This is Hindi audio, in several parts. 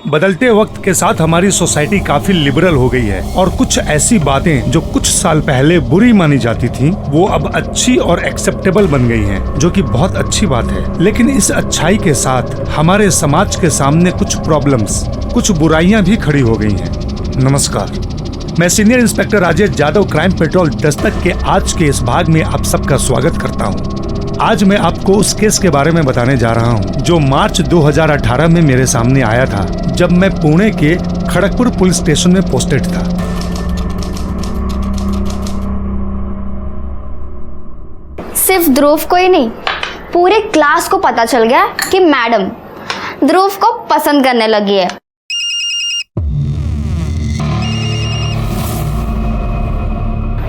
बदलते वक्त के साथ हमारी सोसाइटी काफी लिबरल हो गई है और कुछ ऐसी बातें जो कुछ साल पहले बुरी मानी जाती थी वो अब अच्छी और एक्सेप्टेबल बन गई हैं, जो कि बहुत अच्छी बात है। लेकिन इस अच्छाई के साथ हमारे समाज के सामने कुछ प्रॉब्लम्स, कुछ बुराइयां भी खड़ी हो गई हैं। नमस्कार, मैं senior inspector Rajesh Yadav, crime petrol Dastak के आज के इस भाग में आप सबका स्वागत करता हूं। आज मैं आपको उस केस के बारे में बताने जा रहा हूं जो मार्च 2018 में मेरे सामने आया था, जब मैं पुणे के खड़गपुर पुलिस स्टेशन में पोस्टेड था। सिर्फ ध्रुव को ही नहीं, पूरे क्लास को पता चल गया कि मैडम ध्रुव को पसंद करने लगी है।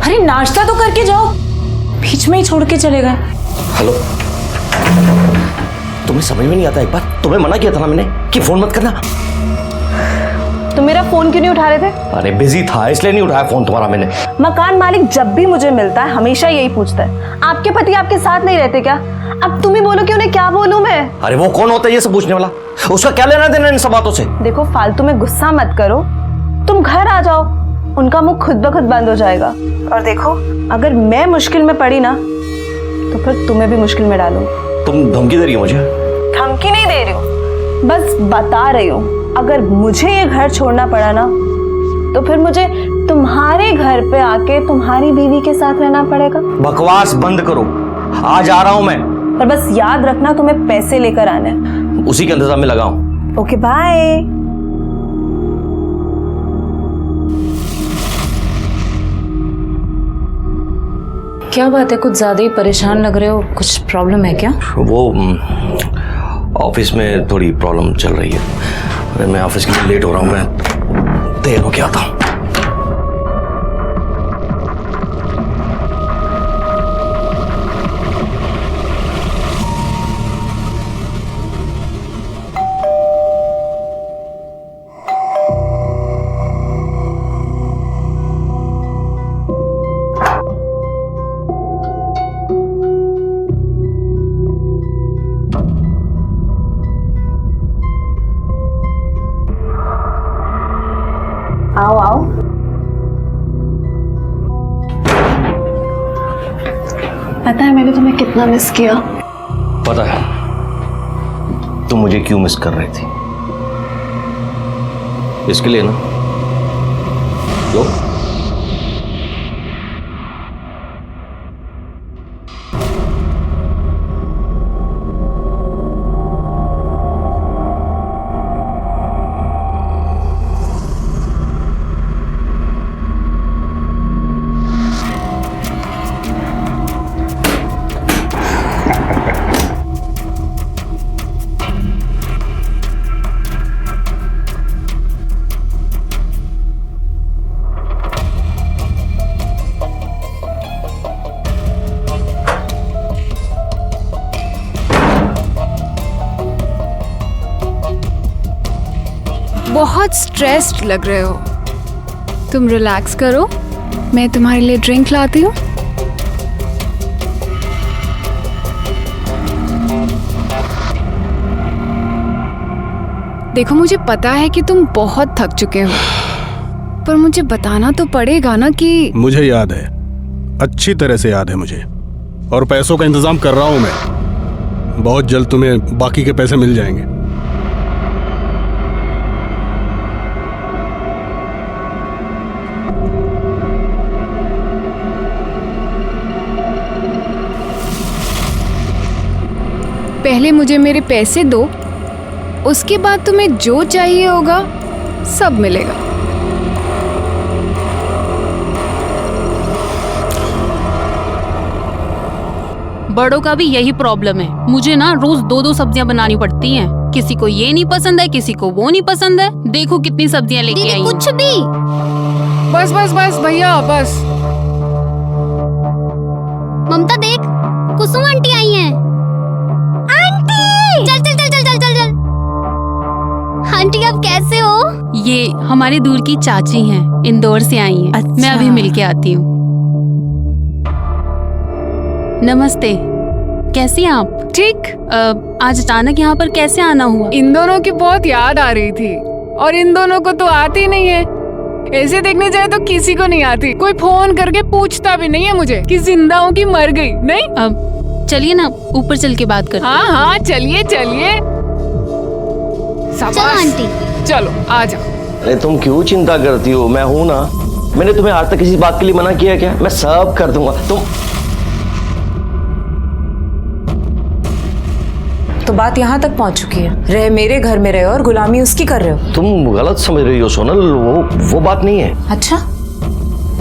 अरे नाश्ता तो करके जाओ, बीच में ही छोड़ के चले गए। हेलो, तुम्हें समझ में नहीं आता? एक बार तुम्हें मना किया था ना मैंने कि फोन मत करना। तो मेरा फोन क्यों नहीं उठा रहे थे? अरे बिजी था इसलिए नहीं उठाया फोन तुम्हारा मैंने। मकान मालिक जब भी मुझे मिलता है हमेशा यही पूछता है, आपके पति आपके साथ नहीं रहते क्या? अब तुम ही बोलो कि उन्हें क्या बोलूं मैं? अरे वो कौन होता है ये सब पूछने वाला? उसका क्या लेना देना इन सब बातों से? देखो, फालतू में गुस्सा मत करो, तुम घर आ जाओ, उनका मुंह खुद ब खुद बंद हो जाएगा। और देखो, अगर मैं मुश्किल में पड़ी ना तो फिर तुम्हें भी मुश्किल में डालूं। तुम धमकी दे रही हो मुझे? धमकी नहीं दे रही हूँ, बस बता रही हूँ, अगर मुझे ये घर छोड़ना पड़ा ना तो फिर मुझे तुम्हारे घर पे आके तुम्हारी बीवी के साथ रहना पड़ेगा। बकवास बंद करो, आज आ रहा हूँ मैं। पर बस याद रखना तुम्हें पैसे लेकर आने हैं। उसी के इंतजाम में लगा हूँ। Okay, bye. क्या बात है, कुछ ज्यादा ही परेशान लग रहे हो, कुछ प्रॉब्लम है क्या? वो ऑफिस में थोड़ी प्रॉब्लम चल रही है। अरे मैं ऑफिस के लिए लेट हो रहा हूँ, मैं देर हो गया था। आओ आओ। पता है मैंने तुम्हें कितना मिस किया? पता है तुम मुझे क्यों मिस कर रही थी? इसके लिए ना, लो। बहुत स्ट्रेस्ड लग रहे हो, तुम रिलैक्स करो, मैं तुम्हारे लिए ड्रिंक लाती हूँ। देखो, मुझे पता है कि तुम बहुत थक चुके हो, पर मुझे बताना तो पड़ेगा ना कि... मुझे याद है, अच्छी तरह से याद है मुझे, और पैसों का इंतजाम कर रहा हूं मैं। बहुत जल्द तुम्हें बाकी के पैसे मिल जाएंगे। पहले मुझे मेरे पैसे दो, उसके बाद तुम्हें जो चाहिए होगा सब मिलेगा। बड़ों का भी यही प्रॉब्लम है। मुझे ना रोज दो दो सब्जियां बनानी पड़ती हैं। किसी को ये नहीं पसंद है, किसी को वो नहीं पसंद है। देखो कितनी सब्जियां लेके आई। कुछ भी। बस बस बस भैया, बस। ममता देख, कुसुम आंटी आई हैं। आंटी, चल चल चल चल चल चल चल। आंटी आप कैसे हो? ये हमारे दूर की चाची हैं, इंदौर से आई हैं। अच्छा। मैं अभी मिलके आती हूँ। नमस्ते, कैसी हैं आप? ठीक। आज अचानक यहाँ पर कैसे आना हुआ? इन दोनों की बहुत याद आ रही थी, और इन दोनों को तो आती नहीं है। ऐसे देखने जाए तो किसी को नहीं आती। कोई फोन करके पूछता भी नहीं है मुझे कि जिंदा हूँ कि मर गई। नहीं, अब चलिए ना ऊपर चल के बात करते हैं। हाँ हाँ चलिए चलिए। चलो आंटी। चलो आ जाओ। अरे तुम क्यों चिंता करती हो, मैं हूं ना। मैंने तुम्हें आज तक किसी बात के लिए मना किया क्या? मैं सब कर दूंगा। तो बात यहाँ तक पहुँच चुकी है, रहे मेरे घर में रहे और गुलामी उसकी कर रहे हो। तुम गलत समझ रही हो सोनल, वो बात नहीं है। अच्छा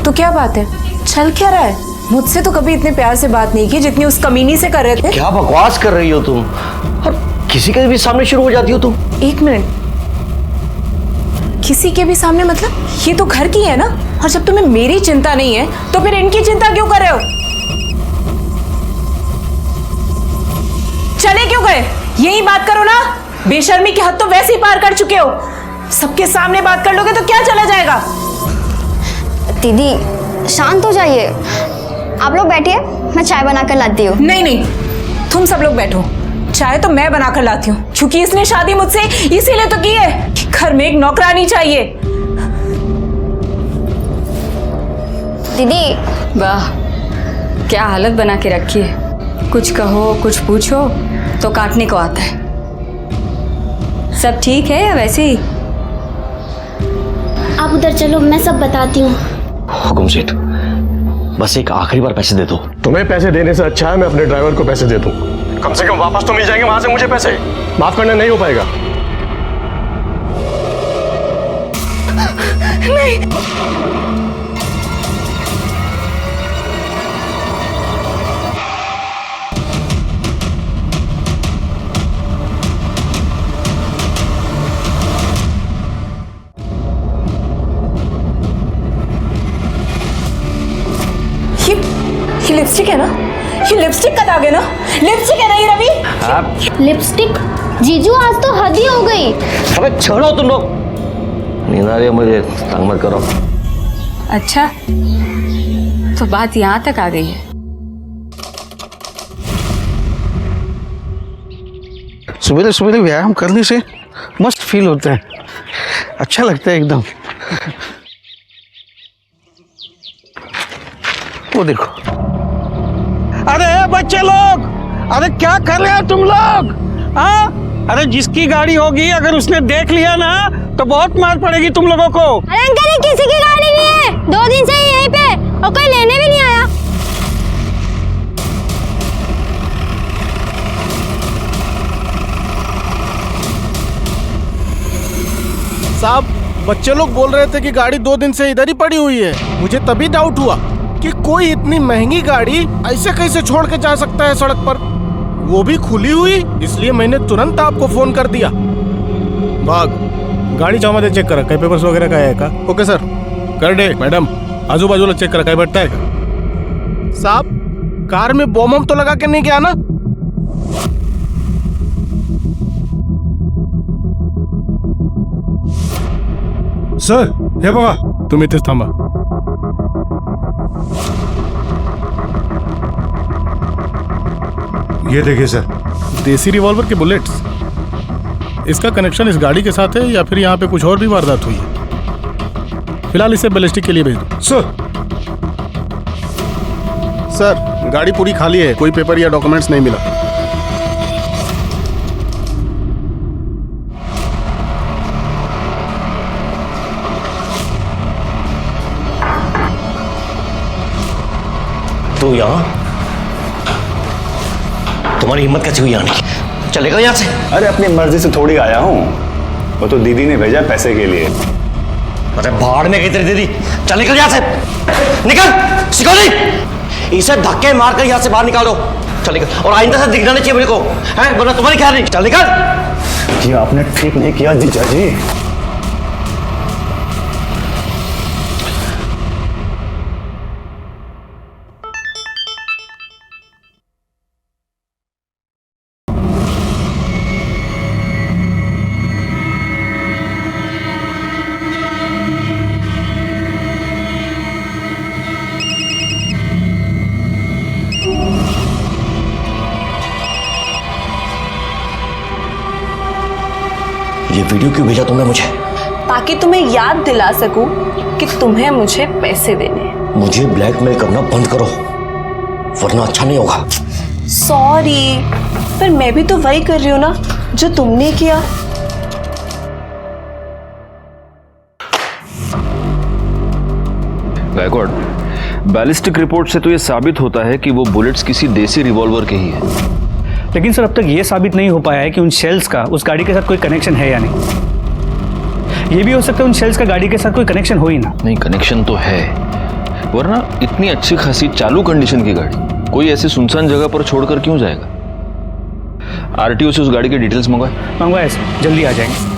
तो क्या बात है? चल क्या रहा है? मुझसे तो कभी इतने प्यार से बात नहीं की जितनी उस कमीनी से कर रहे थे। क्या बकवास कर रही हो तुम, और किसी के भी सामने शुरू हो जाती हो तुम। एक मिनट, किसी के भी सामने मतलब? ये तो घर की है ना, और जब तुम्हें मेरी चिंता नहीं है तो फिर इनकी चिंता क्यों कर रहे हो? चले क्यों गए? यही बात करो ना। बेशर्मी की हद तो वैसे ही पार कर चुके हो। सबके सामने बात कर लोगे तो क्या चला जाएगा? दीदी शांत हो जाइए, आप लोग बैठिए, मैं चाय बना कर लाती हूँ। नहीं नहीं, तुम सब लोग बैठो। चाय तो मैं बनाकर लाती हूँ, क्योंकि इसने शादी मुझसे इसीलिए तो की है कि घर में एक नौकरानी चाहिए। दीदी वाह, क्या हालत बना के रखी है। कुछ कहो कुछ पूछो तो काटने को आता है। सब ठीक है या वैसे ही? आप उधर चलो, मैं सब बताती हूँ। हुकुम सेठ, बस एक आखिरी बार पैसे दे दो। तुम्हें पैसे देने से अच्छा है मैं अपने ड्राइवर को पैसे दे दूं। कम से कम वापस तो मिल जाएंगे वहां से मुझे पैसे। माफ करना नहीं हो पाएगा। ये लिपस्टिक है ना? ये लिपस्टिक का दाग है ना? लिपस्टिक है ना ये रवि? लिपस्टिक? जीजू आज तो हद ही हो गई। अबे छोड़ो तुम लोग, नींद आ रही है मुझे, तंग मत करो। अच्छा तो बात यहाँ तक आ गई है। सवेरे सवेरे व्यायाम करने से मस्त फील होता है, अच्छा लगता है एकदम। वो देखो, अरे बच्चे लोग, अरे क्या कर रहे हो तुम लोग? हाँ, अरे जिसकी गाड़ी होगी अगर उसने देख लिया ना तो बहुत मार पड़ेगी तुम लोगों को। अरे अंकल ये किसी की गाड़ी नहीं है, 2 दिन से यहीं पे और कोई लेने भी नहीं आया। साहब, बच्चे लोग बोल रहे थे कि गाड़ी 2 दिन से इधर ही पड़ी हुई है। मुझे तभी डाउट हुआ कि कोई इतनी महंगी गाड़ी ऐसे कैसे छोड़ के जा सकता है सड़क पर, वो भी खुली हुई। इसलिए मैंने तुरंत आपको फोन कर दिया। भाग, गाड़ी मध्ये चेक करा, काही पेपर्स वगैरह काय आहे का? ओके सर, कर दे। मैडम आजूबाजूला चेक करा, काय भेटताय का? साहब, कार में बॉम्ब तो लगा के नहीं गया ना? सर हे बघा, तुम इथेच थांबा। ये देखिए सर, देसी रिवॉल्वर के बुलेट्स। इसका कनेक्शन इस गाड़ी के साथ है या फिर यहाँ पे कुछ और भी वारदात हुई है? फिलहाल इसे बैलिस्टिक के लिए भेज दो। सर, गाड़ी पूरी खाली है, कोई पेपर या डॉक्यूमेंट्स नहीं मिला। तू यहाँ, तुम्हारी हिम्मत कैसे हुई आने की? चलेगा यहाँ से? अरे अपनी मर्जी से थोड़ी आया हूँ, वो तो दीदी ने भेजा पैसे के लिए। अरे भाड़ में गई तेरी दीदी, चल निकल यहाँ से, निकल। सिकोली, इसे धक्के मारकर यहाँ से बाहर निकालो। चल निकल, और आइंदा से दिखना नहीं चाहिए मेरे को, हैं? वरना तुम्हारी ख्याल नहीं। चल निकल। ये आपने ठीक नहीं किया जीजा जी। ये वीडियो क्यों भेजा तुमने मुझे? ताकि तुम्हें याद दिला सकूं कि तुम्हें मुझे पैसे देने हैं। मुझे ब्लैकमेल करना बंद करो, वरना अच्छा नहीं होगा। सॉरी, पर मैं भी तो वही कर रही हूँ ना जो तुमने किया। गायकवाड़, बैलिस्टिक रिपोर्ट से तो ये साबित होता है कि वो बुलेट्स किसी देसी रिवॉल्वर के ही है। लेकिन सर अब तक ये साबित नहीं हो पाया है कि उन शेल्स का उस गाड़ी के साथ कोई कनेक्शन है या नहीं। ये भी हो सकता है उन शेल्स का गाड़ी के साथ कोई कनेक्शन हो ही ना। नहीं, कनेक्शन तो है, वरना इतनी अच्छी खासी चालू कंडीशन की गाड़ी कोई ऐसी सुनसान जगह पर छोड़कर क्यों जाएगा। आरटीओ से उस गाड़ी के डिटेल्स मंगवाए सर, जल्दी आ जाएंगे।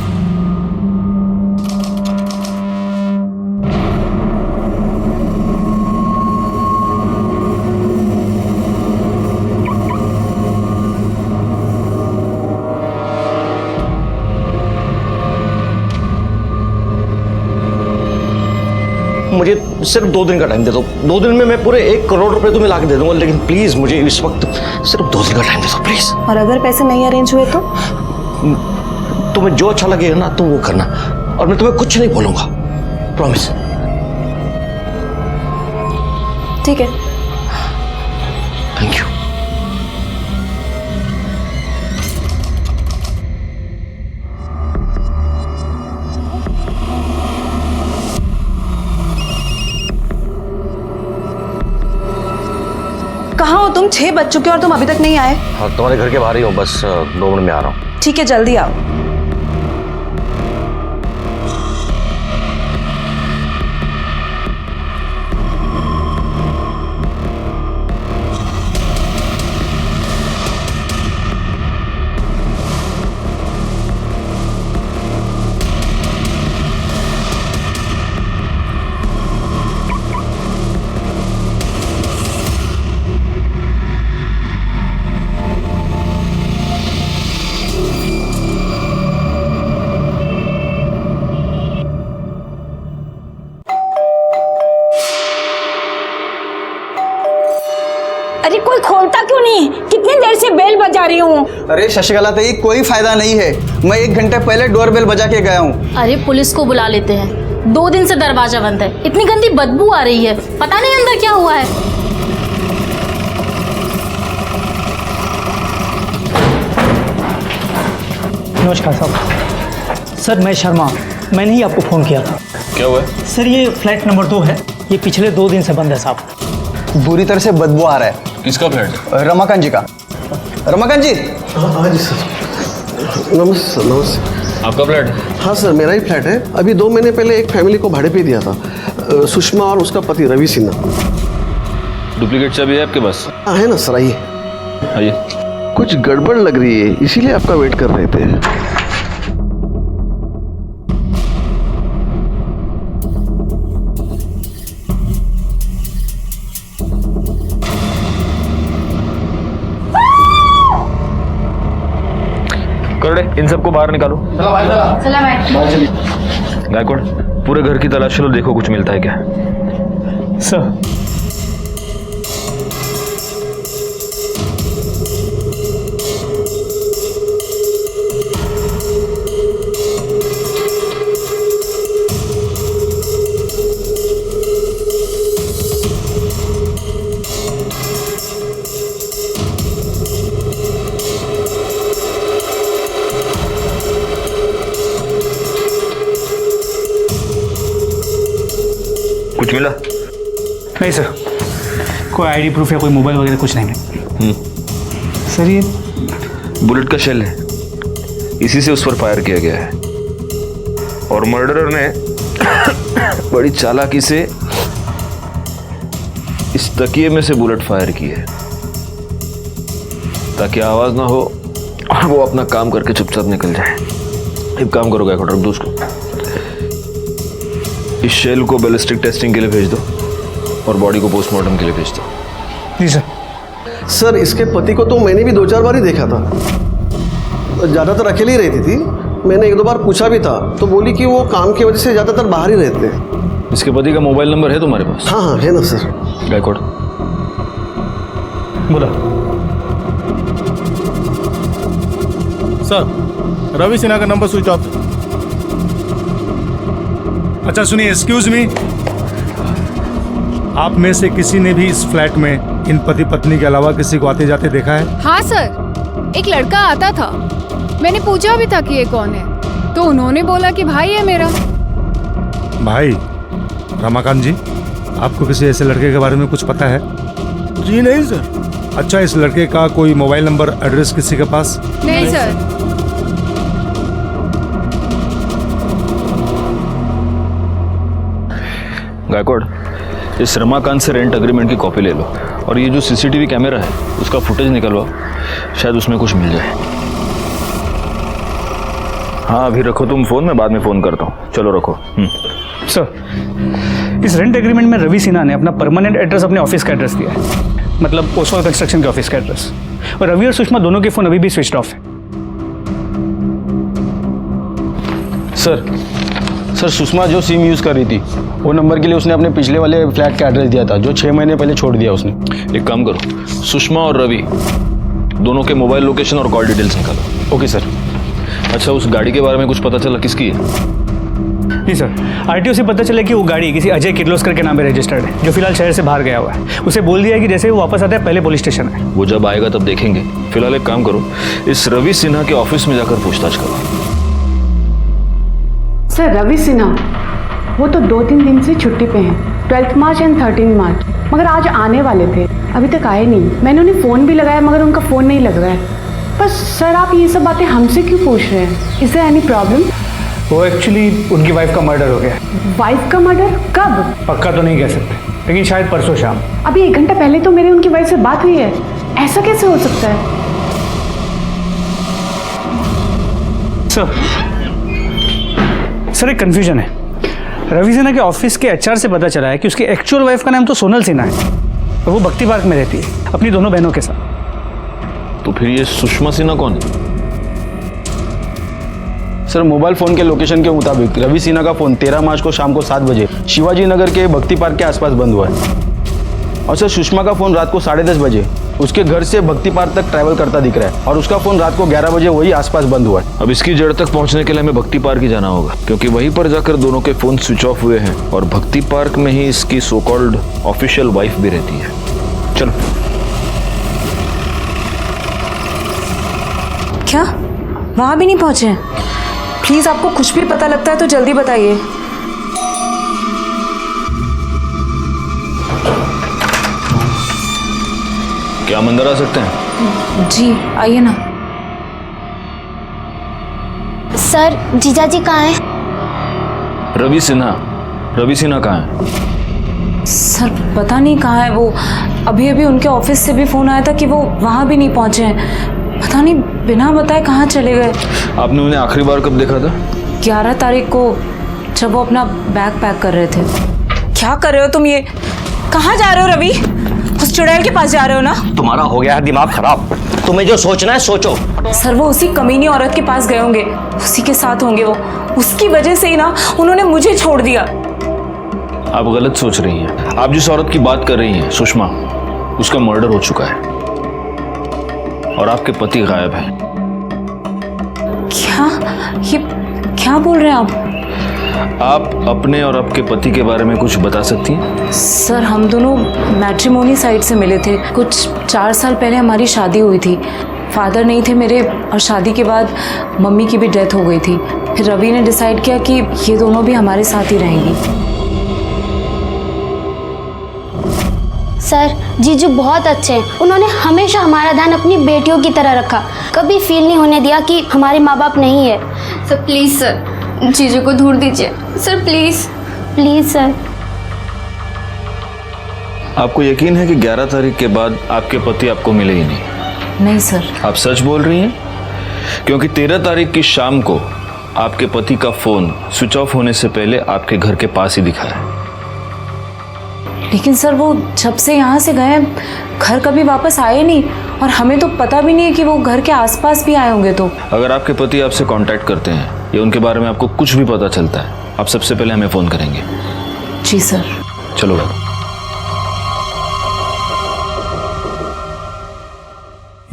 मुझे सिर्फ 2 दिन का टाइम दे दो। 2 दिन में मैं पूरे 1 करोड़ रुपए तुम्हें ला के दे दूंगा, लेकिन प्लीज मुझे इस वक्त सिर्फ 2 दिन का टाइम दे दो प्लीज। और अगर पैसे नहीं अरेंज हुए तो? तुम्हें जो अच्छा लगेगा ना तुम वो करना, और मैं तुम्हें कुछ नहीं बोलूंगा, प्रॉमिस। ठीक है। Thank you. कहाँ हो तुम? 6 बज चुके और तुम अभी तक नहीं आए। हाँ, तुम्हारे घर के बाहर ही हूँ, बस 2 मिनट में आ रहा हूँ। ठीक है, जल्दी आओ। अरे कोई खोलता क्यों नहीं? कितनी देर से बेल बजा रही हूँ। अरे शशिकला ताई, कोई फायदा नहीं है। मैं 1 घंटे पहले डोर बेल बजा के गया हूँ। अरे पुलिस को बुला लेते हैं, 2 दिन से दरवाजा बंद है, इतनी गंदी बदबू आ रही है, पता नहीं अंदर क्या हुआ है। नमस्कार साहब। सर मैं शर्मा, मैंने ही आपको फ़ोन किया था। क्या हुआ? सर ये फ्लैट नंबर 2 है, ये पिछले 2 दिन से बंद है साहब। बुरी तरह से बदबू आ रहा है। किसका फ्लैट? रमाकांत जी का। रमाकांत जी। हाँ जी सर। नमस्ते। आपका फ्लैट? हाँ सर, मेरा ही फ्लैट है। अभी 2 महीने पहले एक फैमिली को भाड़े पे दिया था, सुषमा और उसका पति रवि सिन्हा। डुप्लीकेट चाबी है आपके पास? हाँ है ना सर, आइए। आइए। कुछ गड़बड़ लग रही है, इसीलिए आपका वेट कर रहे थे। इन सबको बाहर निकालो। गायकवाड़, पूरे घर की तलाशी लो, देखो कुछ मिलता है क्या। सर कुछ मिला? नहीं सर, कोई आईडी प्रूफ या कोई मोबाइल वगैरह कुछ नहीं मिला। सर ये बुलेट का शेल है, इसी से उस पर फायर किया गया है, और मर्डरर ने बड़ी चालाकी से इस तकिए में से बुलेट फायर की है ताकि आवाज ना हो और वो अपना काम करके चुपचाप निकल जाए। एक काम करो गायकवाड़, रख दो उसको। इस शेल को बैलिस्टिक टेस्टिंग के लिए भेज दो और बॉडी को पोस्टमार्टम के लिए भेज दो। जी सर। सर इसके पति को तो मैंने भी 2-4 बार ही देखा था, ज़्यादातर अकेले ही रहती थी। मैंने 1-2 बार पूछा भी था तो बोली कि वो काम की वजह से ज़्यादातर बाहर ही रहते हैं। इसके पति का मोबाइल नंबर है तुम्हारे पास? हाँ हाँ है ना सर। गायकवाड़ बोला। सर रवि सिन्हा का नंबर स्विच ऑफ। अच्छा सुनिए, एक्सक्यूज मी, आप में से किसी ने भी इस फ्लैट में इन पति पत्नी के अलावा किसी को आते जाते देखा है? हाँ सर, एक लड़का आता था, मैंने पूछा भी था कि ये कौन है, तो उन्होंने बोला कि भाई है मेरा। भाई? रमाकांत जी, आपको किसी ऐसे लड़के के बारे में कुछ पता है? जी नहीं सर। अच्छा, इस लड़के का कोई मोबाइल नंबर, एड्रेस किसी के पास? नहीं सर। गायकवाड़, इस रमाकांत से रेंट एग्रीमेंट की कॉपी ले लो और ये जो सीसीटीवी कैमरा है उसका फुटेज निकलवाओ, शायद उसमें कुछ मिल जाए। हाँ अभी रखो तुम फोन, में बाद में फोन करता हूँ। चलो रखो। सर, इस रेंट एग्रीमेंट में रवि सिन्हा ने अपना परमानेंट एड्रेस अपने ऑफिस का एड्रेस दिया है, मतलब ओसवाल कंस्ट्रक्शन के ऑफिस का एड्रेस। और रवि और सुषमा दोनों के फोन अभी भी स्विच ऑफ है। सर सुषमा जो सिम यूज़ कर रही थी, वो नंबर के लिए उसने अपने पिछले वाले फ्लैट का एड्रेस दिया था, जो 6 महीने पहले छोड़ दिया उसने। एक काम करो, सुषमा और रवि दोनों के मोबाइल लोकेशन और कॉल डिटेल्स निकालो। Okay sir. अच्छा, उस गाड़ी के बारे में कुछ पता चला, किसकी है? जी सर, आरटीओ से पता चला कि वो गाड़ी किसी अजय किर्लोस्कर के नाम पे रजिस्टर्ड है, जो फिलहाल शहर से बाहर गया हुआ है। उसे बोल दिया है कि जैसे वो वापस आता है पहले पुलिस स्टेशन है। वो जब आएगा तब देखेंगे। फिलहाल एक काम करो, इस रवि सिन्हा के ऑफिस में जाकर पूछताछ करो। सर रवि सिन्हा वो तो 2-3 दिन से छुट्टी पे हैं, 12 मार्च एंड 13 मार्च, मगर आज आने वाले थे, अभी तक आए नहीं। मैंने उन्हें फ़ोन भी लगाया मगर उनका फ़ोन नहीं लग रहा है। बस सर आप ये सब बातें हमसे क्यों पूछ रहे हैं? Is there any problem? वो एक्चुअली उनकी वाइफ का मर्डर हो गया है। वाइफ का मर्डर? कब? पक्का तो नहीं कह सकते, लेकिन शायद परसों शाम। अभी 1 घंटा पहले तो मेरी उनकी वाइफ से बात हुई है, ऐसा कैसे हो सकता है? सर एक कंफ्यूजन है। रवि सिन्हा के ऑफिस के एचआर से पता चला है कि उसकी एक्चुअल वाइफ का नाम तो सोनल सिन्हा है और वो भक्ति पार्क में रहती है अपनी दोनों बहनों के साथ। तो फिर ये सुषमा सिन्हा कौन है? सर मोबाइल फ़ोन के लोकेशन के मुताबिक रवि सिन्हा का फ़ोन 13 मार्च को शाम को 7 बजे शिवाजी नगर के भक्ति पार्क के आसपास बंद हुआ है। और सर सुषमा का फ़ोन रात को 10:30 बजे उसके घर से भक्ति पार्क तक ट्रैवल करता दिख रहा है और उसका फ़ोन रात को 11 बजे वही आसपास बंद हुआ है। अब इसकी जड़ तक पहुंचने के लिए हमें भक्ति पार्क ही जाना होगा, क्योंकि वहीं पर जाकर दोनों के फ़ोन स्विच ऑफ हुए हैं और भक्ति पार्क में ही इसकी सो कॉल्ड ऑफिशियल वाइफ भी रहती है। चलो। क्या वहां भी नहीं पहुंचे? प्लीज आपको कुछ भी पता लगता है तो जल्दी बताइए। क्या हम अंदर आ सकते हैं? जी आइए ना। सर जीजाजी कहाँ हैं? रवि सिन्हा कहाँ है? सर पता नहीं कहाँ है वो। अभी अभी उनके ऑफिस से भी फोन आया था कि वो वहां भी नहीं पहुंचे हैं। पता नहीं बिना बताए कहाँ चले गए। आपने उन्हें आखिरी बार कब देखा था? 11 तारीख को, जब वो अपना बैग पैक कर रहे थे। क्या कर रहे हो तुम? ये कहाँ जा रहे हो रवि? उस चुड़ैल के पास जा रहे हो ना? तुम्हारा हो गया है दिमाग खराब, तुम्हें जो सोचना है सोचो। सर वो उसी कमीनी औरत के पास गए होंगे, उसी के साथ होंगे वो। उसकी वजह से ही ना उन्होंने मुझे छोड़ दिया। आप गलत सोच रही हैं। आप जिस औरत की बात कर रही हैं सुषमा, उसका मर्डर हो चुका है और आपके पति गायब हैं। क्या? ये क्या बोल रहे हैं आप? आप अपने और आपके पति के बारे में कुछ बता सकती हैं? सर हम दोनों मैट्रिमोनी साइट से मिले थे। कुछ 4 साल पहले हमारी शादी हुई थी। फादर नहीं थे मेरे और शादी के बाद मम्मी की भी डेथ हो गई थी। फिर रवि ने डिसाइड किया कि ये दोनों भी हमारे साथ ही रहेंगी। सर जीजू बहुत अच्छे हैं, उन्होंने हमेशा हमारा ध्यान अपनी बेटियों की तरह रखा, कभी फील नहीं होने दिया कि हमारे माँ बाप नहीं है। सर प्लीज़ सर जीजू को दूर दीजिए सर, प्लीज़ प्लीज़ सर। आपको यकीन है कि 11 तारीख के बाद आपके पति आपको मिले ही नहीं? नहीं सर। आप सच बोल रही हैं? क्योंकि 13 तारीख की शाम को आपके पति का फोन स्विच ऑफ होने से पहले आपके घर के पास ही दिखा है। लेकिन सर वो जब से यहाँ से गए घर कभी वापस आए नहीं और हमें तो पता भी नहीं है कि वो घर के आसपास भी आए होंगे। तो अगर आपके पति आपसे कांटेक्ट करते हैं या उनके बारे में आपको कुछ भी पता चलता है, आप सबसे पहले हमें फोन करेंगे। जी सर। चलो।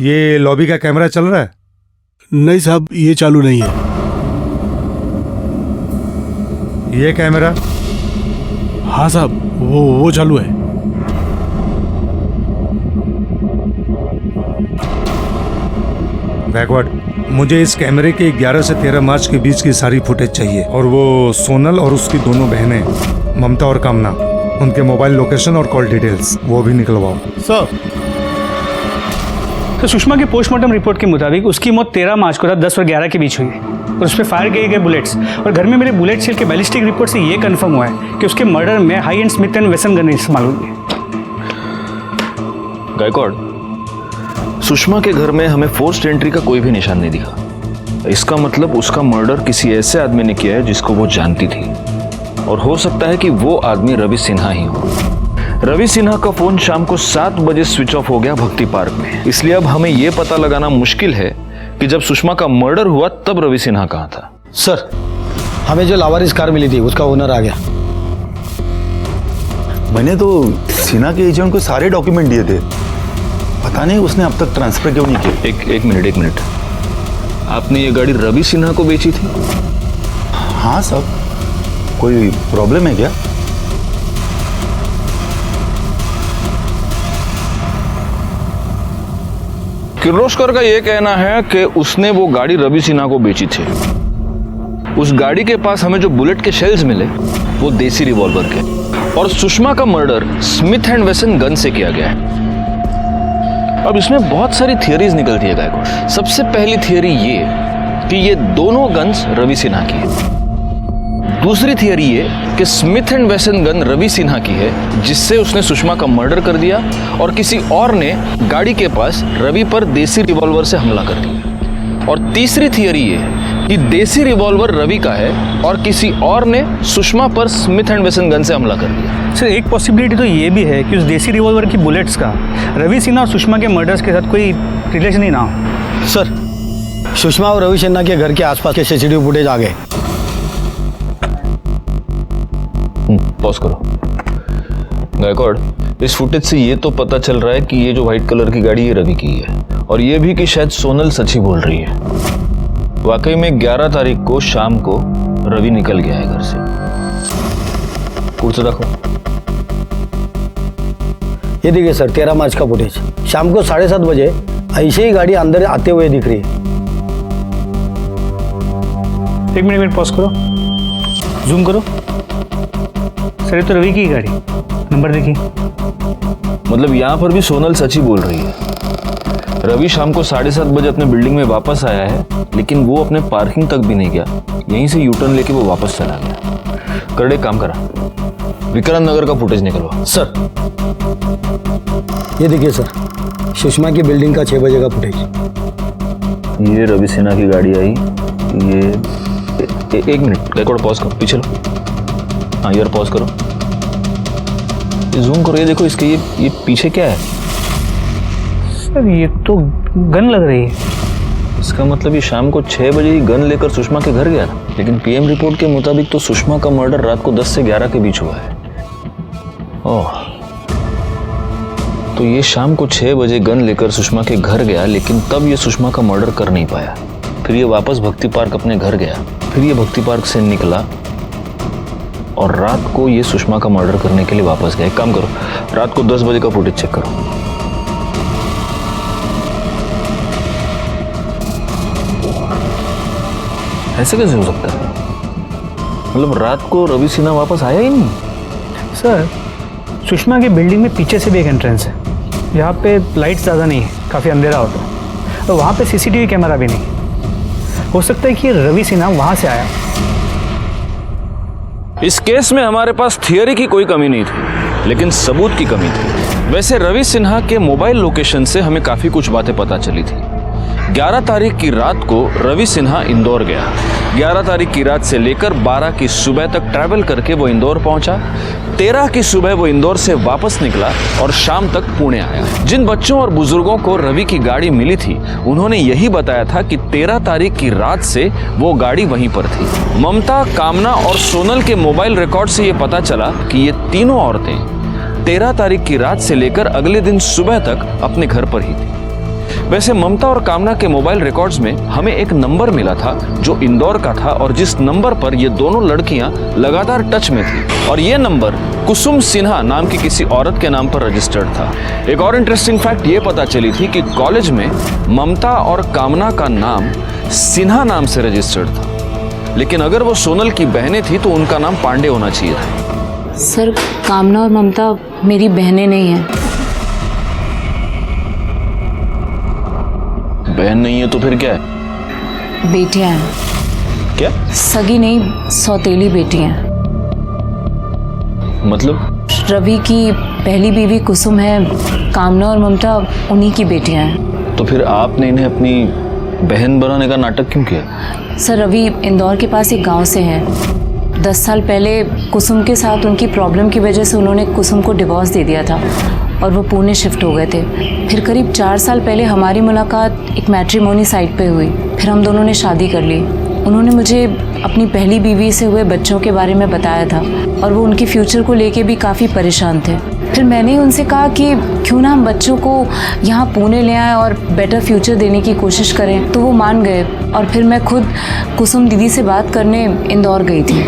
ये लॉबी का कैमरा चल रहा है? नहीं साहब, ये चालू नहीं है। ये कैमरा? हाँ साहब, वो चालू है। बैकवर्ड, मुझे इस कैमरे के 11 से 13 मार्च के बीच की सारी फुटेज चाहिए, और वो सोनल और उसकी दोनों बहनें ममता और कामना, उनके मोबाइल लोकेशन और कॉल डिटेल्स वो भी निकलवाओ। सर, तो सुषमा की पोस्टमार्टम रिपोर्ट के मुताबिक उसकी मौत 13 मार्च को रात 10 और 11 के बीच हुई और उस पर फायर किए गए बुलेट्स, और घर में मेरे बुलेट सेल के बैलिस्टिक रिपोर्ट से ये कंफर्म हुआ है कि उसके मर्डर में high and Smith and Wesson gun इस्तेमाल हुई है। गायकवाड़, सुषमा के घर में हमें फोर्स्ड एंट्री का कोई भी निशान नहीं दिखा। इसका मतलब उसका मर्डर किसी ऐसे आदमी ने किया है जिसको वो जानती थी, और हो सकता है कि वो आदमी रवि सिन्हा ही हो। रवि सिन्हा का फोन शाम को 7 बजे स्विच ऑफ हो गया भक्ति पार्क में, इसलिए अब हमें यह पता लगाना मुश्किल है कि जब सुषमा का मर्डर हुआ तब रवि सिन्हा कहाँ था। सर, हमें जो लावारिस कार मिली थी उसका ओनर आ गया। मैंने तो सिन्हा के एजेंट को सारे डॉक्यूमेंट दिए थे, पता नहीं उसने अब तक ट्रांसफर क्यों नहीं किया। एक मिनट, आपने ये गाड़ी रवि सिन्हा को बेची थी? हाँ साहब, कोई प्रॉब्लम है क्या? किर्लोस्कर का यह कहना है कि उसने वो गाड़ी रवि सिन्हा को बेची थी। उस गाड़ी के पास हमें जो बुलेट के शेल्स मिले वो देसी रिवॉल्वर के, और सुषमा का murder Smith and Wesson gun से किया गया है। अब इसमें बहुत सारी थियरीज निकलती है गायकवाड़। सबसे पहली थियरी ये कि ये दोनों गन्स रवि सिन्हा की है। दूसरी थियरी ये कि Smith and Wesson gun Ravi Sinha की है जिससे उसने सुषमा का मर्डर कर दिया, और किसी और ने गाड़ी के पास रवि पर देसी रिवॉल्वर से हमला कर दिया। और तीसरी थियरी ये कि देसी रिवॉल्वर रवि का है और किसी और ने सुषमा पर स्मिथ एंड वेसन गन से हमला कर दिया। सर, एक पॉसिबिलिटी तो ये भी है कि उस देसी रिवॉल्वर की बुलेट्स का रवि सिन्हा और सुषमा के मर्डर्स के साथ कोई रिलेशन ही ना हो। सर, सुषमा और रवि सिन्हा के घर के आसपास के सीसीटीवी फुटेज आ गए। पॉज करो। गायकवाड़, इस फुटेज से ये तो पता चल रहा है कि ये जो व्हाइट कलर की गाड़ी ये रवि की है, और ये भी कि शायद सोनल सच ही बोल रही है। वाकई में 11 तारीख को शाम को रवि निकल गया है घर से। कुछ देखो, ये देखिए सर, 13 मार्च का फुटेज। शाम को 7:30 बजे ऐसे ही गाड़ी अंदर आते हुए दिख रही है। एक मिनट पॉज करो, जूम करो। सर, ये तो रवि की गाड़ी, नंबर देखिए। मतलब यहाँ पर भी सोनल सच ही बोल रही है। रवि शाम को 7:30 बजे अपने बिल्डिंग में वापस आया है, लेकिन वो अपने पार्किंग तक भी नहीं गया, यहीं से यूटर्न लेके वो वापस चला गया। करड़े काम करा, विक्रांत नगर का फुटेज निकलवा। सर, ये देखिए सर, सुषमा की बिल्डिंग का 6 बजे का फुटेज। ये रवि सिन्हा की गाड़ी आई। ये एक मिनट, रिकॉर्ड पॉज करो, पीछे लो। हाँ, यार पॉज करो, ये जूम करो। ये देखो इसके ये पीछे क्या है? सर, ये तो गन लग रही है। इसका मतलब ये शाम को 6 बजे ही गन लेकर सुषमा के घर गया था, लेकिन पीएम रिपोर्ट के मुताबिक तो सुषमा का मर्डर रात को 10 से 11 के बीच हुआ है। ओह, तो ये शाम को 6 बजे गन लेकर सुषमा के घर गया, लेकिन तब ये सुषमा का मर्डर कर नहीं पाया। फिर ये वापस भक्ति पार्क अपने घर गया, फिर ये भक्ति पार्क से निकला और रात को ये सुषमा का मर्डर करने के लिए वापस गया। एक काम करो, रात को 10 बजे का फुटेज चेक करो। ऐसे कैसे हो सकता है? मतलब रात को रवि सिन्हा वापस आया ही नहीं? सर, सुषमा की बिल्डिंग में पीछे से भी एक एंट्रेंस है, यहाँ पे लाइट ज़्यादा नहीं है, काफ़ी अंधेरा होता है, और वहाँ पे सीसीटीवी कैमरा भी नहीं। हो सकता है कि रवि सिन्हा वहाँ से आया। इस केस में हमारे पास थियरी की कोई कमी नहीं थी, लेकिन सबूत की कमी थी। वैसे रवि सिन्हा के मोबाइल लोकेशन से हमें काफ़ी कुछ बातें पता चली थी। 11 तारीख की रात को रवि सिन्हा इंदौर गया। 11 तारीख की रात से लेकर 12 की सुबह तक ट्रैवल करके वो इंदौर पहुंचा। 13 की सुबह वो इंदौर से वापस निकला और शाम तक पुणे आया। जिन बच्चों और बुजुर्गों को रवि की गाड़ी मिली थी, उन्होंने यही बताया था कि 13 तारीख की रात से वो गाड़ी वहीं पर थी। ममता, कामना और सोनल के मोबाइल रिकॉर्ड से ये पता चला कि ये तीनों औरतें 13 तारीख की रात से लेकर अगले दिन सुबह तक अपने घर पर ही थी। वैसे ममता और कामना के मोबाइल रिकॉर्ड्स में हमें एक नंबर मिला था जो इंदौर का था और जिस नंबर पर ये दोनों लड़कियां लगातार टच में थी, और ये नंबर कुसुम सिन्हा नाम की किसी औरत के नाम पर रजिस्टर्ड था। एक और इंटरेस्टिंग फैक्ट ये पता चली थी कि कॉलेज में ममता और कामना का नाम सिन्हा नाम से रजिस्टर्ड था, लेकिन अगर वो सोनल की बहनें थी तो उनका नाम पांडे होना चाहिए था। सर, कामना और ममता मेरी बहनें नहीं हैं। बहन नहीं है तो फिर क्या है? बेटियां हैं। क्या? सगी नहीं, सौतेली बेटी हैं। मतलब? रवि की पहली बीवी कुसुम है, कामना और ममता उन्हीं की बेटियां हैं। तो फिर आपने इन्हें अपनी बहन बनाने का नाटक क्यों किया? सर, रवि इंदौर के पास एक गांव से है। 10 साल पहले कुसुम के साथ उनकी प्रॉब्लम की वजह से उन्होंने कुसुम को डिवोर्स दे दिया था और वो पुणे शिफ्ट हो गए थे। फिर करीब 4 साल पहले हमारी मुलाकात एक मैट्रिमोनी साइट पे हुई। फिर हम दोनों ने शादी कर ली। उन्होंने मुझे अपनी पहली बीवी से हुए बच्चों के बारे में बताया था और वो उनके फ्यूचर को लेके भी काफ़ी परेशान थे। फिर मैंने उनसे कहा कि क्यों ना हम बच्चों को यहाँ पुणे ले आएं और बेटर फ्यूचर देने की कोशिश करें, तो वो मान गए। और फिर मैं खुद कुसुम दीदी से बात करने इंदौर गई थी।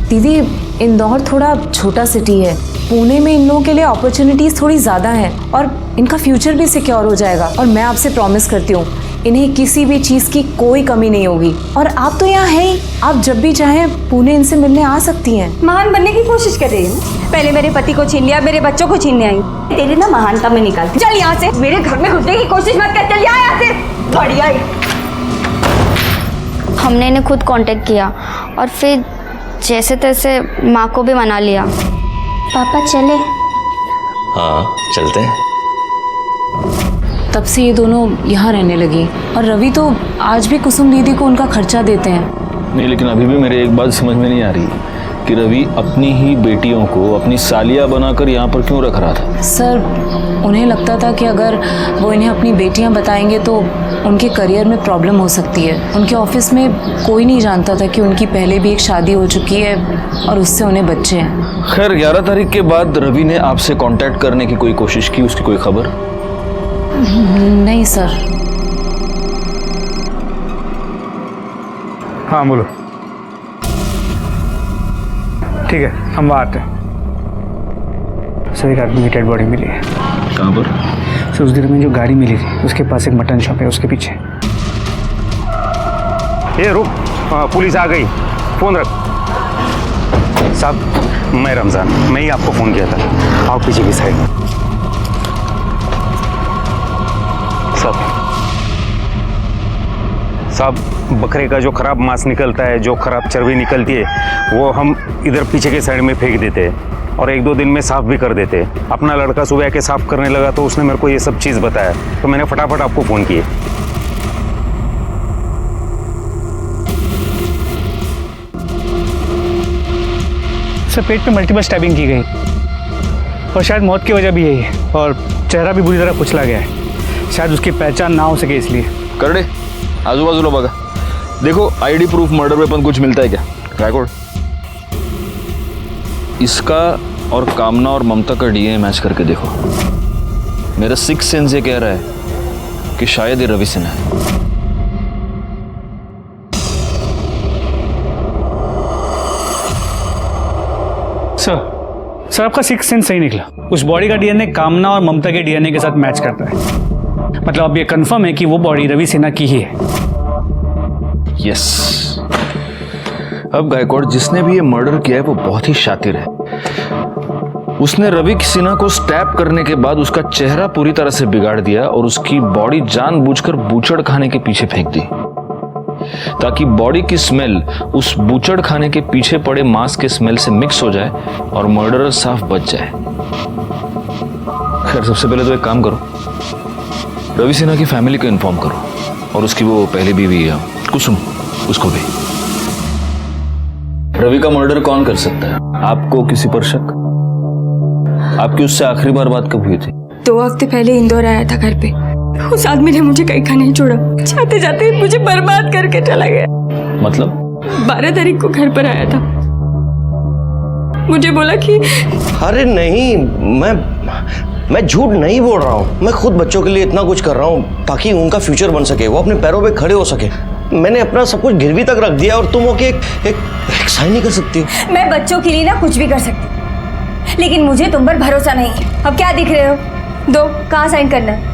दीदी, इंदौर थोड़ा छोटा सिटी है। पुणे में इन लोगों के लिए अपॉर्चुनिटीज़ थोड़ी ज़्यादा हैं और इनका फ्यूचर भी सिक्योर हो जाएगा। और मैं आपसे प्रॉमिस करती हूँ, इन्हें किसी भी चीज़ की कोई कमी नहीं होगी। और आप तो यहाँ हैं ही, आप जब भी चाहें पुणे इनसे मिलने आ सकती हैं। महान बनने की कोशिश कर रही है। पहले मेरे पति को छीन लिया, मेरे बच्चों को छीनने आई। तेरी ना महानता में निकालती। चल यहाँ से, मेरे घर में घुसने की कोशिश मत कर। चल यहाँ से। बढ़िया। हमने इन्हें खुद कांटेक्ट किया और फिर जैसे तैसे माँ को भी मना लिया। पापा चले? हाँ चलते हैं। तब से ये दोनों यहाँ रहने लगी और रवि तो आज भी कुसुम दीदी को उनका खर्चा देते हैं। नहीं, लेकिन अभी भी मेरे एक बात समझ में नहीं आ रही कि रवि अपनी ही बेटियों को अपनी सालिया बनाकर यहाँ पर क्यों रख रहा था? सर, उन्हें लगता था कि अगर वो इन्हें अपनी बेटियाँ बताएंगे तो उनके करियर में प्रॉब्लम हो सकती है। उनके ऑफिस में कोई नहीं जानता था कि उनकी पहले भी एक शादी हो चुकी है और उससे उन्हें बच्चे हैं। खैर, 11 तारीख के बाद रवि ने आपसे कांटेक्ट करने की कोई कोशिश की? उसकी कोई खबर? नहीं सर। हाँ बोलो। ठीक है, हम वहाँ आते हैं। सर, एक आदमी की डेड बॉडी मिली है। कहाँ पर? सर, उस दिन में जो गाड़ी मिली थी उसके पास एक मटन शॉप है, उसके पीछे। ये रुक, पुलिस आ गई, फोन रख। साहब, मैं रमज़ान, मैं ही आपको फ़ोन किया था। आओ पीछे की साइड में। साहब, बकरे का जो ख़राब मांस निकलता है, जो ख़राब चर्बी निकलती है, वो हम इधर पीछे के साइड में फेंक देते हैं और 1-2 दिन में साफ़ भी कर देते हैं। अपना लड़का सुबह के साफ़ करने लगा तो उसने मेरे को ये सब चीज़ बताया, तो मैंने फटाफट आपको फ़ोन किया। सर, पेट में मल्टीपल स्टैबिंग की गई और शायद मौत की वजह भी यही है और चेहरा भी बुरी तरह कुचला गया है। शायद उसकी पहचान ना हो सके इसलिए। कर दे, आजू बाजू बघा। देखो, आईडी प्रूफ, मर्डर वेपन कुछ मिलता है क्या? गायकवाड़, इसका और कामना और ममता का डीएनए मैच करके देखो। मेरा 6th सेंस ये कह रहा है कि शायद ये रवि सिन्हा है। सर, आपका 6th सेंस सही निकला। उस बॉडी का डीएनए कामना और ममता के डीएनए के साथ मैच करता है। मतलब अब ये कंफर्म है कि वो बॉडी रवि सिन्हा की ही है। यस। अब गायकवाड़, जिसने भी ये मर्डर किया है वो बहुत ही शातिर है। उसने रवि सिन्हा को स्टैप करने के बाद उसका चेहरा पूरी तरह से बिगाड़ दिया और उसकी बॉडी जानबूझकर बूचड़ खाने के पीछे फेंक दी ताकि बॉडी की स्मेल उस बूचड़ खाने के पीछे पड़े मांस के स्मेल से मिक्स हो जाए और मर्डरर साफ बच जाए। खैर, सबसे पहले तो एक काम करो, रवि सिन्हा की फैमिली को इन्फॉर्म करो और उसकी वो पहली बीवी है कुसुम, उसको भी। रवि का मर्डर कौन कर सकता है? आपको किसी पर शक? आपकी उससे आखिरी बार बात कब हुई थी? 2 हफ्ते पहले इंदौर आया था घर पे। उस आदमी ने मुझे कहीं का नहीं छोड़ा, जाते जाते मुझे बर्बाद करके चला गया। मतलब? 12 तारीख को घर पर आया था, मुझे बोला कि अरे नहीं, मैं झूठ नहीं बोल रहा हूँ, मैं खुद बच्चों के लिए इतना कुछ कर रहा हूँ ताकि उनका फ्यूचर बन सके, वो अपने पैरों पे खड़े हो सके। मैंने अपना सब कुछ गिरवी तक रख दिया और तुम हो कि एक साइन नहीं कर सकती हो। मैं बच्चों के लिए ना कुछ भी कर सकती हूँ, लेकिन मुझे तुम पर भरोसा नहीं है। अब क्या दिख रहे हो? दो, कहाँ साइन करना है?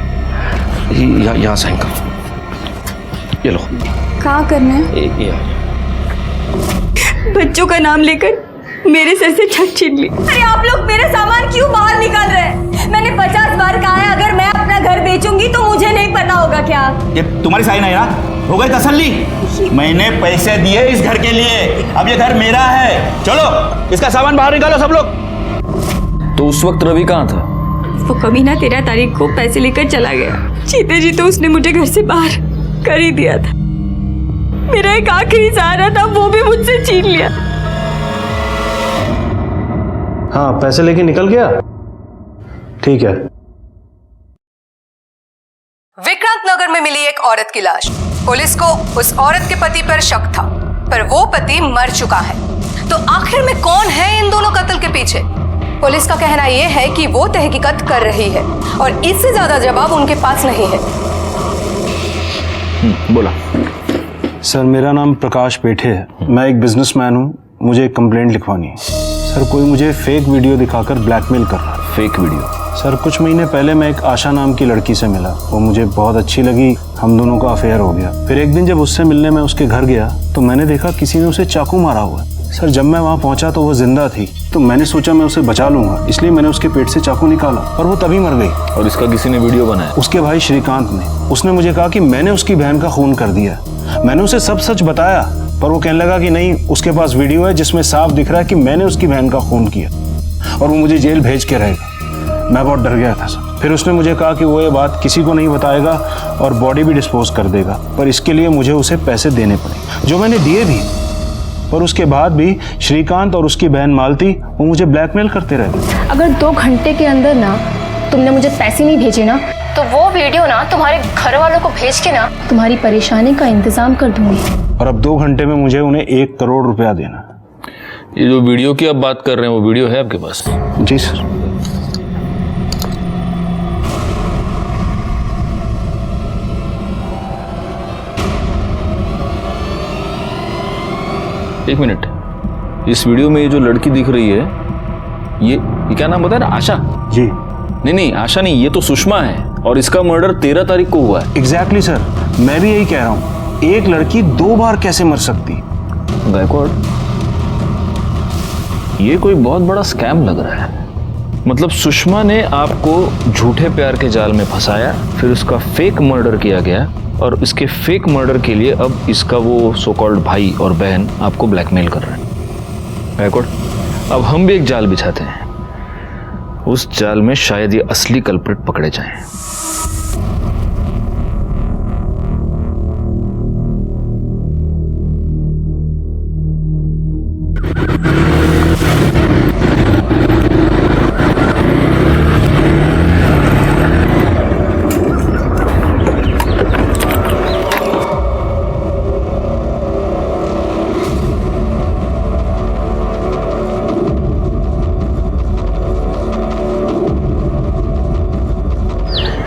यहाँ साइन करो। ये लो। कहाँ करना है? बच्चों का नाम लेकर मेरे सर से छत छीन ली। अरे आप लोग मेरा सामान क्यों बाहर निकाल रहे हैं? मैंने 50 बार कहा है अगर मैं अपना घर बेचूंगी तो मुझे नहीं पता होगा क्या? ये तुम्हारी साइन है ना? हो गई तसल्ली? मैंने पैसे दिए इस घर के लिए, अब ये घर मेरा है। चलो इसका सामान बाहर निकालो सब लोग। तो उस वक्त रवि कहाँ था? वो कमीना 13 तारीख को पैसे लेकर चला गया। जीते जी तो उसने मुझे घर से बाहर कर ही दिया था। मेरा एक आखिरी सहारा था, वो भी मुझसे छीन लिया। हाँ, पैसे लेके निकल गया। ठीक है। विक्रांत नगर में मिली एक औरत की लाश। पुलिस को उस औरत के पति पर शक था, पर वो पति मर चुका है। तो आखिर में कौन है इन दोनों कत्ल के पीछे? पुलिस का कहना यह है कि वो तहकीकात कर रही है और इससे ज्यादा जवाब उनके पास नहीं है। बोला। सर, मेरा नाम प्रकाश पेठे है। मैं एक बिजनेसमैन हूँ। मुझे एक कंप्लेंट लिखवानी है। सर, कोई मुझे फेक वीडियो दिखाकर ब्लैकमेल कर रहा है। Fake video? सर, कुछ महीने पहले मैं एक आशा नाम की लड़की से मिला। वो मुझे बहुत अच्छी लगी, हम दोनों का अफेयर हो गया। फिर एक दिन जब उससे मिलने मैं उसके घर गया तो मैंने देखा किसी ने उसे चाकू मारा हुआ है। सर, जब मैं वहाँ पहुँचा तो वो जिंदा थी, तो मैंने सोचा मैं उसे बचा लूंगा, इसलिए मैंने उसके पेट से चाकू निकाला और वो तभी मर गई। और इसका किसी ने वीडियो बनाया? उसके भाई श्रीकांत ने। उसने मुझे कहा कि मैंने उसकी बहन का खून कर दिया। मैंने उसे सब सच बताया, पर वो कहने लगा कि नहीं, उसके पास वीडियो है जिसमें साफ दिख रहा है कि मैंने उसकी बहन का खून किया और वो मुझे जेल भेज के रहेगा। मैं बहुत डर गया था सर। फिर उसने मुझे कहा कि वो ये बात किसी को नहीं बताएगा और बॉडी भी डिस्पोज कर देगा, पर इसके लिए मुझे उसे पैसे देने पड़े, जो मैंने दिए भी। पर उसके बाद भी श्रीकांत और उसकी बहन मालती वो मुझे ब्लैकमेल करते रहे। अगर 2 घंटे के अंदर ना तुमने मुझे पैसे नहीं भेजे ना, तो वो वीडियो ना तुम्हारे घर वालों को भेज के ना तुम्हारी परेशानी का इंतजाम कर दूंगी। और अब 2 घंटे में मुझे उन्हें 1 करोड़ रुपया देना। ये जो वीडियो की आप बात कर रहे हैं, वो वीडियो है आपके पास? जी सर। एक मिनट, इस वीडियो में ये जो लड़की दिख रही है, ये क्या नाम बताया ना? आशा? जी। नहीं, आशा नहीं, ये तो सुषमा है और इसका मर्डर 13 तारीख को हुआ है। एग्जैक्टली सर, मैं भी यही कह रहा हूँ। एक लड़की 2 बार कैसे मर सकती? गायकवाड़, ये कोई बहुत बड़ा स्कैम लग रहा है। मतलब सुषमा ने आपको झूठे प्यार के जाल में फंसाया, फिर उसका फेक मर्डर किया गया और इसके फेक मर्डर के लिए अब इसका वो सो कॉल्ड भाई और बहन आपको ब्लैकमेल कर रहे हैं। गायकवाड़, अब हम भी एक जाल बिछाते हैं। उस जाल में शायद ये असली कल्प्रिट पकड़े जाएं।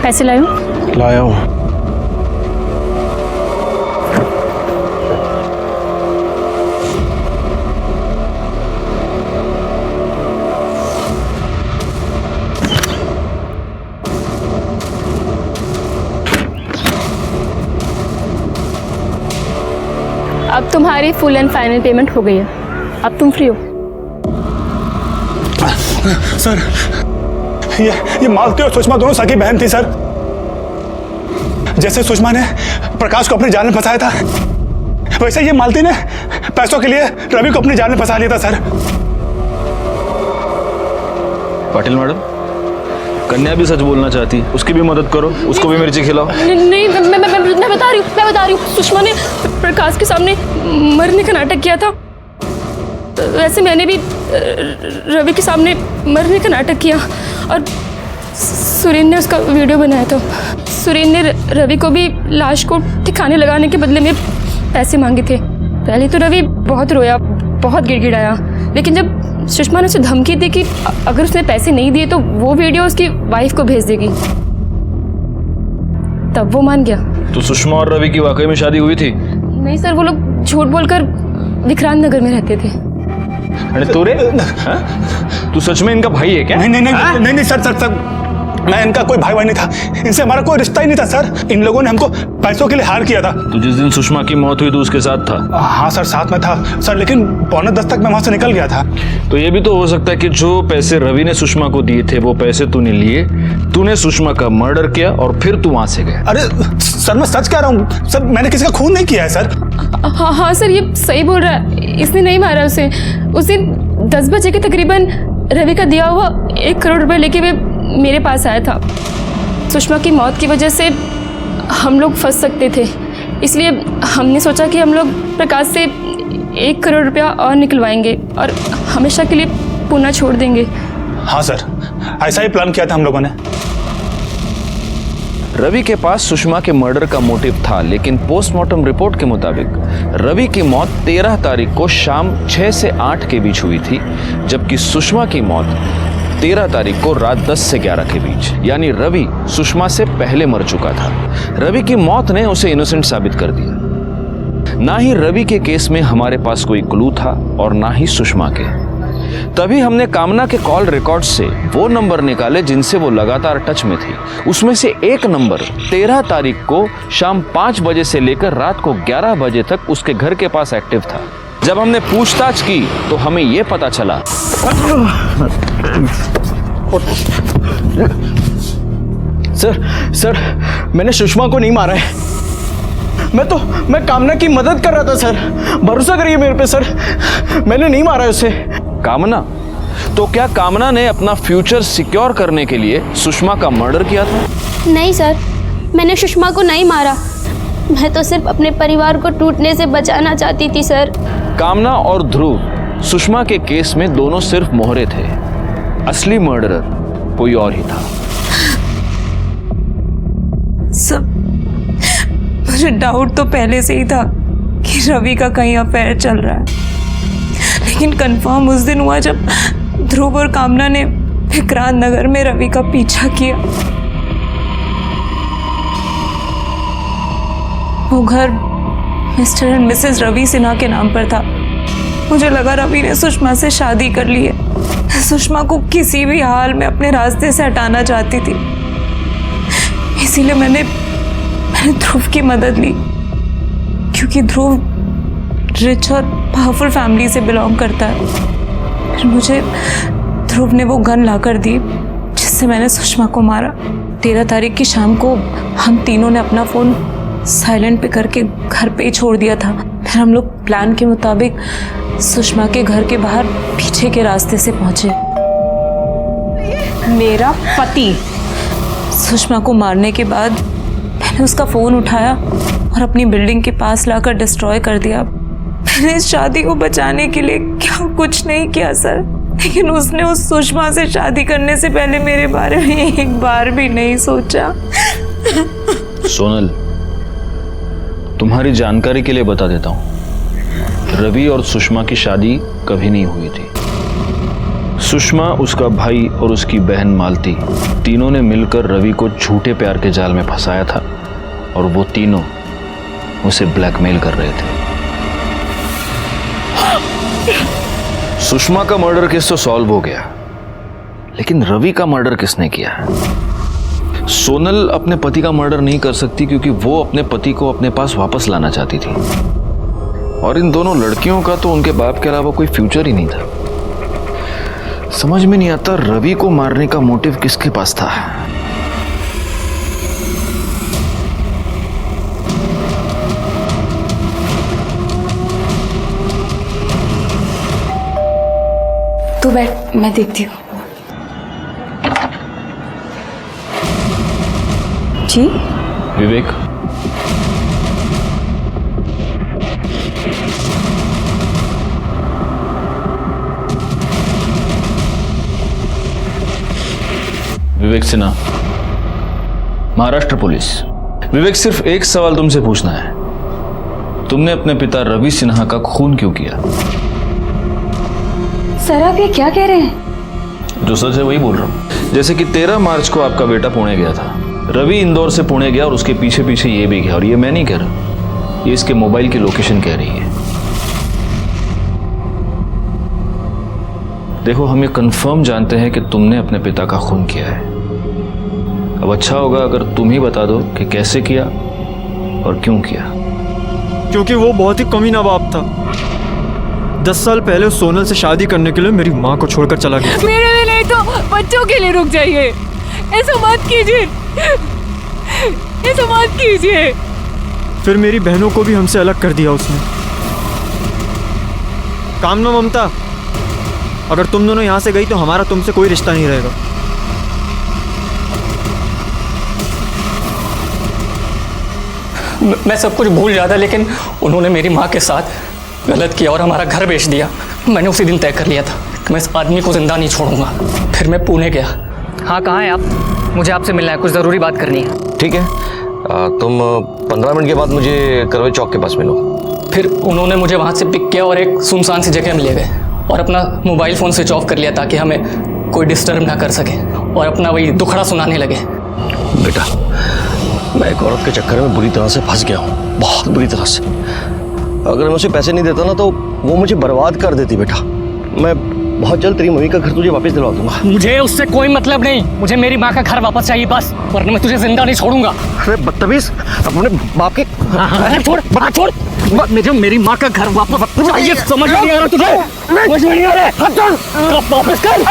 पैसे लायो? लाया हूँ। अब तुम्हारी फुल एंड फाइनल पेमेंट हो गई है, अब तुम फ्री हो। सर, ये मालती और सुषमा दोनों सगी बहन थी सर। जैसे सुषमा ने प्रकाश को अपने जाल में फंसाया था, वैसे ये मालती ने पैसों के लिए रवि को अपने जाल में फंसा लिया था सर। पाटिल मैडम, कन्या भी सच बोलना चाहती है, उसकी भी मदद करो, उसको भी मिर्ची खिलाओ। नहीं, मैं बता रही हूँ। सुषमा ने प्रकाश के सामने मरने का नाटक किया था। वैसे मैंने भी रवि के सामने मरने का नाटक किया और सुरेन ने उसका वीडियो बनाया था। सुरेन ने रवि को भी लाश को ठिकाने लगाने के बदले में पैसे मांगे थे। पहले तो रवि बहुत रोया, बहुत गिड़गिड़ाया, लेकिन जब सुषमा ने उसे धमकी दी कि अगर उसने पैसे नहीं दिए तो वो वीडियो उसकी वाइफ को भेज देगी। तब वो मान गया। तो सुषमा और रवि की वाकई में शादी हुई थी? नहीं सर, वो लोग झूठ बोलकर विक्रांत नगर में रहते थे। अरे तू सच में इनका भाई है क्या? नहीं सर, मैं इनका कोई भाई नहीं था, इनसे हमारा कोई रिश्ता ही नहीं था सर। इन लोगों ने हमको पैसों के लिए हायर किया था। तो जिस दिन सुषमा की मौत हुई तो उसके साथ था? हाँ सर, साथ में था सर, लेकिन 9:45 तक मैं वहां से निकल गया था। तो ये भी तो हो सकता है कि जो पैसे रवि ने सुषमा को दिए थे वो पैसे तूने लिए, तूने सुषमा का मर्डर किया और फिर तू वहां से गया। अरे सर, मैं सच कह रहा हूँ सर, मैंने किसी का खून नहीं किया है सर। हाँ सर, ये सही बोल रहा है, इसने नहीं मारा उसे। उस दिन 10 बजे के तकरीबन रवि का दिया हुआ 1 करोड़ रुपए लेके वे मेरे पास आया था। सुषमा की मौत की वजह से हम लोग फंस सकते थे, इसलिए हमने सोचा कि हम लोग प्रकाश से 1 करोड़ रुपया और निकलवाएंगे और हमेशा के लिए पुणे छोड़ देंगे। हाँ सर, ऐसा ही प्लान किया था हम लोगों ने। रवि के पास सुषमा के मर्डर का मोटिव था, लेकिन पोस्टमार्टम रिपोर्ट के मुताबिक रवि की मौत 13 तारीख को शाम 6 से 8 के बीच हुई थी, जबकि सुषमा की मौत 13 तारीख को रात 10 से 11 के बीच। यानी रवि सुषमा से पहले मर चुका था। रवि की मौत ने उसे इनोसेंट साबित कर दिया। ना ही रवि के केस में हमारे पास कोई क्लू था और ना ही सुषमा के। तभी हमने कामना के कॉल रिकॉर्ड से वो नंबर निकाले जिनसे वो लगातार टच में थी। उसमें से एक नंबर 13 तारीख को शाम 5 बजे से लेकर रात को 11 बजे तक उसके घर के पास एक्टिव था। जब हमने पूछताछ की तो हमें ये पता चला। सर, मैंने सुषमा को नहीं मारा है। मैं कामना की मदद कर रहा था सर, भरोसा करिए मेरे पे सर, मैंने नहीं मारा उसे। कामना? तो क्या कामना ने अपना फ्यूचर सिक्योर करने के लिए सुषमा का मर्डर किया था? नहीं सर, मैंने सुषमा को नहीं मारा। मैं तो सिर्फ अपने परिवार को टूटने से बचाना चाहती थी सर। कामना और ध्रुव सुषमा के केस में दोनों सिर्फ मोहरे थे, असली मर्डरर कोई और ही था। सब मुझे डाउट तो पहले से ही था कि रवि का कहीं अफेयर चल रहा है, लेकिन कंफर्म उस दिन हुआ जब ध्रुव और कामना ने विक्रांत नगर में रवि का पीछा किया। वो घर Mr and Mrs Ravi Sinha के नाम पर था। मुझे लगा रवि ने सुषमा से शादी कर ली है। सुषमा को किसी भी हाल में अपने रास्ते से हटाना चाहती थी, इसीलिए मैंने ध्रुव की मदद ली, क्योंकि ध्रुव रिच और पावरफुल फैमिली से बिलोंग करता है। फिर मुझे ध्रुव ने वो गन लाकर दी जिससे मैंने सुषमा को मारा। 13 तारीख की शाम को हम तीनों ने अपना फ़ोन साइलेंट पे करके घर पे ही छोड़ दिया था। फिर हम लोग प्लान के मुताबिक सुषमा के घर के बाहर पीछे के रास्ते से पहुंचे। मेरा पति सुषमा को मारने के बाद मैंने उसका फ़ोन उठाया और अपनी बिल्डिंग के पास लाकर डिस्ट्रॉय कर दिया। मैंने इस शादी को बचाने के लिए क्या कुछ नहीं किया सर, लेकिन उसने उस सुषमा से शादी करने से पहले मेरे बारे में एक बार भी नहीं सोचा। सोनल, तुम्हारी जानकारी के लिए बता देता हूँ, रवि और सुषमा की शादी कभी नहीं हुई थी। सुषमा, उसका भाई और उसकी बहन मालती, तीनों ने मिलकर रवि को झूठे प्यार के जाल में फंसाया था और वो तीनों उसे ब्लैकमेल कर रहे थे। सुषमा का मर्डर केस तो सॉल्व हो गया, लेकिन रवि का मर्डर किसने किया है? सोनल अपने पति का मर्डर नहीं कर सकती क्योंकि वो अपने पति को अपने पास वापस लाना चाहती थी, और इन दोनों लड़कियों का तो उनके बाप के अलावा कोई फ्यूचर ही नहीं था। समझ में नहीं आता रवि को मारने का मोटिव किसके पास था। तू बैठ, मैं देखती हूँ। जी विवेक, विवेक सिन्हा, महाराष्ट्र पुलिस। विवेक, सिर्फ एक सवाल तुमसे पूछना है, तुमने अपने पिता रवि सिन्हा का खून क्यों किया? सर आप ये क्या कह रहे हैं? जो सच है वही बोल रहा हूँ। जैसे कि 13 मार्च को आपका बेटा पुणे गया था, रवि इंदौर से पुणे गया और उसके पीछे पीछे ये भी गया, और ये मैं नहीं कह रहा, ये इसके मोबाइल की लोकेशन कह रही है। देखो, हम ये कंफर्म जानते हैं कि तुमने अपने पिता का खून किया है। अब अच्छा होगा अगर तुम ही बता दो कि कैसे किया और क्यों किया। क्योंकि वो बहुत ही कमीना बाप था। 10 साल पहले सोनल से शादी करने के लिए मेरी माँ को छोड़कर चला गया। मेरे लिए नहीं तो बच्चों के लिए रुक जाइए। ऐसा मत कीजिए, ऐसा मत कीजिए। फिर मेरी बहनों को भी हमसे अलग कर दिया उसने। कामना ममता, अगर तुम दोनों यहाँ से गई तो हमारा तुमसे कोई रिश्ता नहीं रहेगा। मैं सब कुछ भूल जाता, लेकिन उन्होंने मेरी माँ के साथ गलत किया और हमारा घर बेच दिया। मैंने उसी दिन तय कर लिया था कि मैं इस आदमी को जिंदा नहीं छोड़ूंगा। फिर मैं पुणे गया। हाँ, कहाँ हैं आप? मुझे आपसे मिलना है, कुछ ज़रूरी बात करनी है। ठीक है, तुम 15 मिनट के बाद मुझे करवे चौक के पास मिलो। फिर उन्होंने मुझे वहाँ से पिक किया और एक सुनसान सी जगह में ले गए और अपना मोबाइल फ़ोन स्विच ऑफ कर लिया ताकि हमें कोई डिस्टर्ब ना कर सके, और अपना वही दुखड़ा सुनाने लगे। बेटा, मैं एक औरत के चक्कर में बुरी तरह से फंस गया हूँ, बहुत बुरी तरह से। अगर मैं उसे पैसे नहीं देता ना तो वो मुझे बर्बाद कर देती। बेटा, मैं बहुत जल्द तेरी मम्मी का घर तुझे वापस दिलवा दूंगा। मुझे उससे कोई मतलब नहीं, मुझे मेरी माँ का घर वापस चाहिए बस, वरना मैं तुझे जिंदा नहीं छोड़ूंगा। अरे बदतमीज, अपने बाप के छोड़ छोड़, मुझे मेरी माँ का घर वापस चाहिए। समझ में नहीं आ रहा तुझे? समझ में नहीं आ रहा? वापस कर।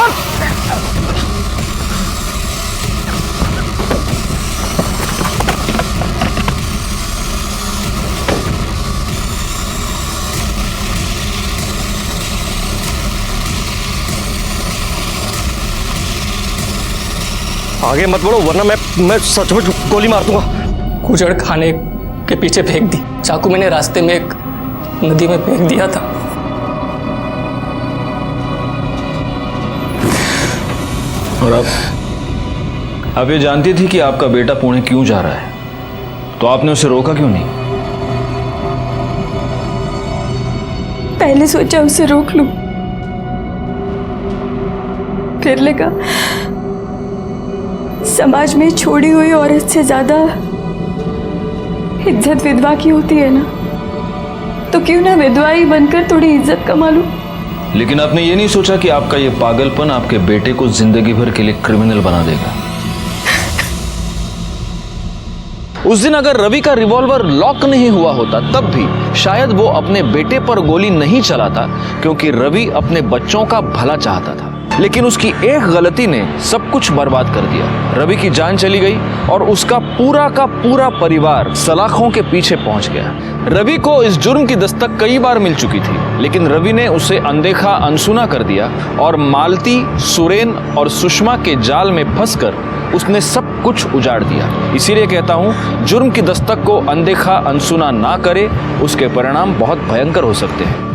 आगे मत बढ़ो वरना मैं सचमुच गोली मार दूंगा। कुचड़ खाने के पीछे फेंक दी। चाकू मैंने रास्ते में एक नदी में फेंक दिया था। और अब ये जानती थी कि आपका बेटा पुणे क्यों जा रहा है, तो आपने उसे रोका क्यों नहीं? पहले सोचा उसे रोक लूं, फिर लगा समाज में छोड़ी हुई औरत से ज्यादा इज्जत विधवा की होती है ना, तो क्यों ना विधवा ही बनकर थोड़ी इज्जत कमा लूं। लेकिन आपने ये नहीं सोचा कि आपका ये पागलपन आपके बेटे को जिंदगी भर के लिए क्रिमिनल बना देगा। उस दिन अगर रवि का रिवॉल्वर लॉक नहीं हुआ होता तब भी शायद वो अपने बेटे पर गोली नहीं चलाता, क्योंकि रवि अपने बच्चों का भला चाहता था। लेकिन उसकी एक गलती ने सब कुछ बर्बाद कर दिया। रवि की जान चली गई और उसका पूरा का पूरा परिवार सलाखों के पीछे पहुंच गया। रवि को इस जुर्म की दस्तक कई बार मिल चुकी थी, लेकिन रवि ने उसे अनदेखा अनसुना कर दिया और मालती, सुरेन और सुषमा के जाल में फंसकर उसने सब कुछ उजाड़ दिया। इसीलिए कहता हूं, जुर्म की दस्तक को अनदेखा अनसुना ना करे, उसके परिणाम बहुत भयंकर हो सकते हैं।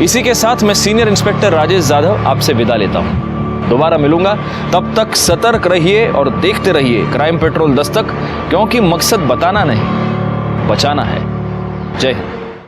इसी के साथ मैं सीनियर इंस्पेक्टर राजेश जाधव आपसे विदा लेता हूं। दोबारा मिलूंगा, तब तक सतर्क रहिए और देखते रहिए क्राइम पेट्रोल दस्तक, क्योंकि मकसद बताना नहीं, बचाना है। जय हिंद।